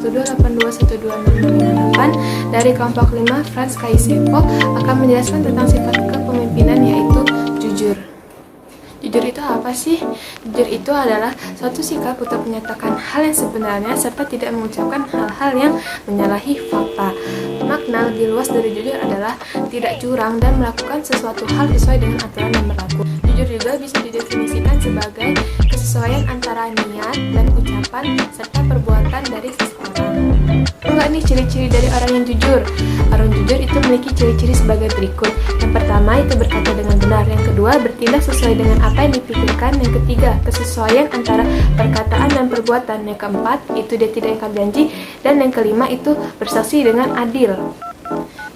128212658 dari kelompok 5 Franz Kaisepo akan menjelaskan tentang sifat kepemimpinan, yaitu jujur. Jujur itu apa sih? Jujur itu adalah suatu sikap untuk menyatakan hal yang sebenarnya serta tidak mengucapkan hal-hal yang menyalahi fakta. Makna lebih luas dari jujur adalah tidak curang dan melakukan sesuatu hal sesuai dengan aturan yang berlaku. Jujur juga bisa didefinisikan sebagai kesesuaian antara niat dan ucapan serta perbuatan dari seseorang. Enggak nih ciri-ciri dari orang yang jujur? Orang jujur itu memiliki ciri-ciri sebagai berikut. Yang pertama itu berkata dengan benar. Yang kedua bertindak sesuai dengan apa yang dipikirkan. Yang ketiga kesesuaian antara perkataan dan perbuatan. Yang keempat itu dia tidak ingkar janji. Dan yang kelima itu bersaksi dengan adil.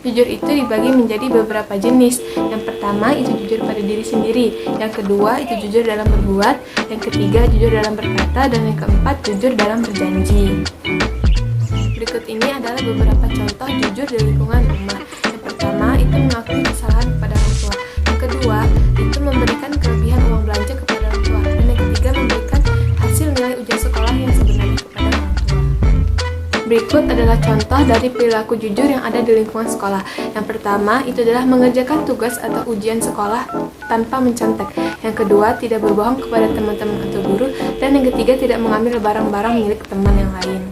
Jujur itu dibagi menjadi beberapa jenis. Yang pertama itu jujur pada diri sendiri. Yang kedua itu jujur dalam berbuat. Yang ketiga jujur dalam berkata. Dan yang keempat jujur dalam berjanji. Berikut ini adalah beberapa contoh jujur di lingkungan rumah. Yang pertama itu mengakui kesalahan kepada orang tua. Yang kedua itu memberikan kelebihan uang belanja kepada orang tua. Dan yang ketiga memberikan hasil nilai ujian sekolah yang sebenarnya kepada orang tua. Berikut adalah contoh dari perilaku jujur yang ada di lingkungan sekolah. Yang pertama itu adalah mengerjakan tugas atau ujian sekolah tanpa mencontek. Yang kedua tidak berbohong kepada teman-teman atau guru. Dan yang ketiga tidak mengambil barang-barang milik teman yang lain.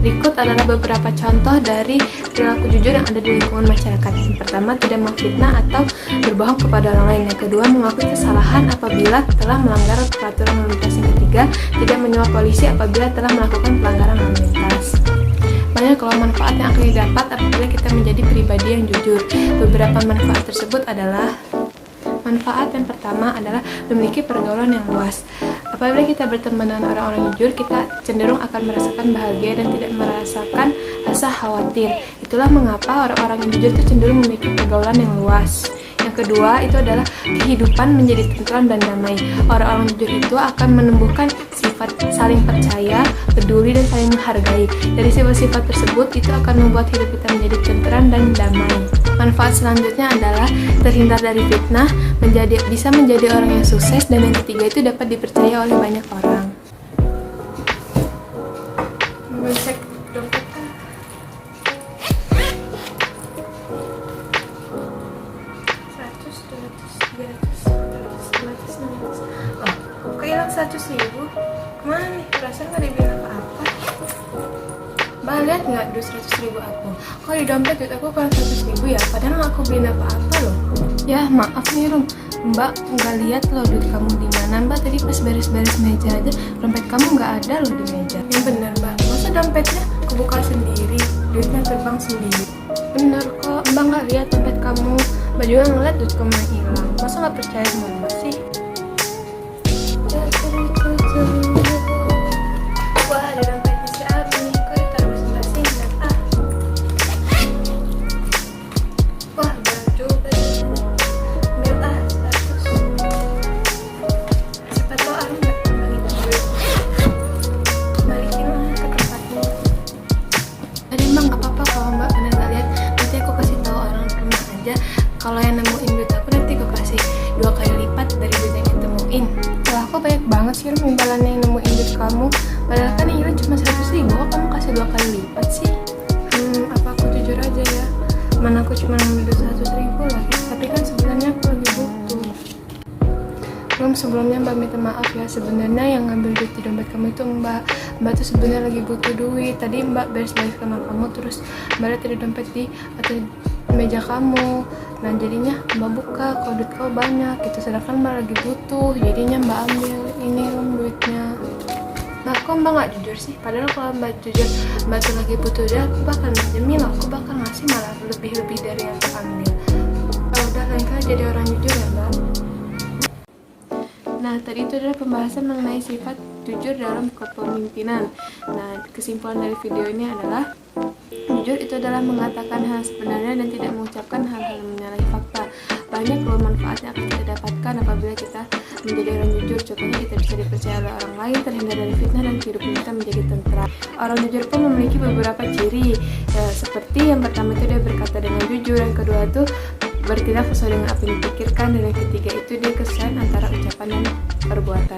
Berikut adalah beberapa contoh dari perilaku jujur yang ada di lingkungan masyarakat. Yang pertama, tidak memfitnah atau berbohong kepada orang lain. Yang kedua, mengakui kesalahan apabila telah melanggar peraturan lalu lintas. Yang ketiga, tidak menyuap polisi apabila telah melakukan pelanggaran lalu lintas. Banyak kalau manfaat yang akan didapat apabila kita menjadi pribadi yang jujur. Beberapa manfaat tersebut adalah manfaat yang pertama adalah memiliki pergaulan yang luas. Apabila kita berteman dengan orang-orang jujur, kita cenderung akan merasakan bahagia dan tidak merasakan rasa khawatir. Itulah mengapa orang-orang yang jujur itu cenderung memiliki pergaulan yang luas. Yang kedua itu adalah kehidupan menjadi tentram dan damai. Orang-orang jujur itu akan menumbuhkan sifat saling percaya, peduli, dan saling menghargai. Dari sifat-sifat tersebut itu akan membuat hidup kita menjadi tentram dan damai. Manfaat selanjutnya adalah terhindar dari fitnah, bisa menjadi orang yang sukses, dan yang ketiga itu dapat dipercaya oleh banyak orang. Cek dompet kan? 100, 200, 300, 400, 500, 600. Oh, kok hilang 100.000? Kemana nih? Perasaan gak dibilang apa-apa. Mbak lihat nggak duit 100.000 aku? Kok di dompet duit aku kurang 100.000 ya? Padahal aku beliin apa-apa loh. Ya maaf nih Rum, Mbak nggak lihat loh duit kamu di mana. Mbak tadi pas beres-beres meja aja dompet kamu nggak ada loh di meja. Yang bener Mbak, masa dompetnya kebuka sendiri, duitnya terbang sendiri? Bener kok, Mbak nggak lihat dompet kamu. Mbak juga ngeliat duit kamu yang hilang. Masa nggak percaya sama Mbak sih? Wah ada dompetnya si Abi nih, kok ditaruh sebelah sini ah. Wah berat juga sih. Ambil 100. Siapa tau Abi nggak balikin duit. Balikin lah ke tempatnya. Tadi Mbak nggak apa-apa kalau Mbak bener nggak lihat. Nanti aku kasih tahu orang rumah aja. Kalau yang nemuin duit aku nanti aku kasih 2 kali lipat dari duit yang ditemuin. Wah aku banyak banget sih imbalannya yang nemuin duit kamu. Padahal kan yang hilang cuma 100.000, kok kamu kasih 2 kali lipat sih? Apa aku jujur aja ya? Mana aku cuma ngambil duit 100.000 lagi. Tapi kan sebenarnya aku lagi butuh. Belum sebelumnya Mbak minta maaf ya. Sebenarnya yang ngambil duit di dompet kamu itu Mbak tuh sebenarnya lagi butuh duit. Tadi Mbak beres-beres kamar kamu, terus Mbak lihat ada dompet di atau meja kamu. Nah jadinya Mbak buka, kalau duit kamu banyak gitu. Sedangkan Mbak lagi butuh, jadinya Mbak ambil ini duitnya. Nah kok Mbak gak jujur sih? Padahal kalau Mbak jujur, Mbak tuh lagi butuh dia, aku bakal jamin aku bakal ngasih malah lebih-lebih dari yang aku ambil. Kalau udah lain kali jadi orang jujur ya Mbak. Nah tadi itu adalah pembahasan mengenai sifat jujur dalam kepemimpinan. Nah kesimpulan dari video ini adalah jujur itu adalah mengatakan hal sebenarnya dan tidak mengucapkan hal-hal yang menyalahi fakta. Banyak loh manfaat yang akan kita dapatkan apabila kita menjadi orang jujur. Contohnya kita bisa dipercaya oleh orang lain, terhindar dari fitnah, dan kehidupan kita menjadi tentram. Orang jujur pun memiliki beberapa ciri seperti yang pertama itu dia berkata dengan jujur, yang kedua itu bertindak sesuai dengan apa yang dipikirkan, dan yang ketiga itu dia kesesuaian antara ucapan dan perbuatan.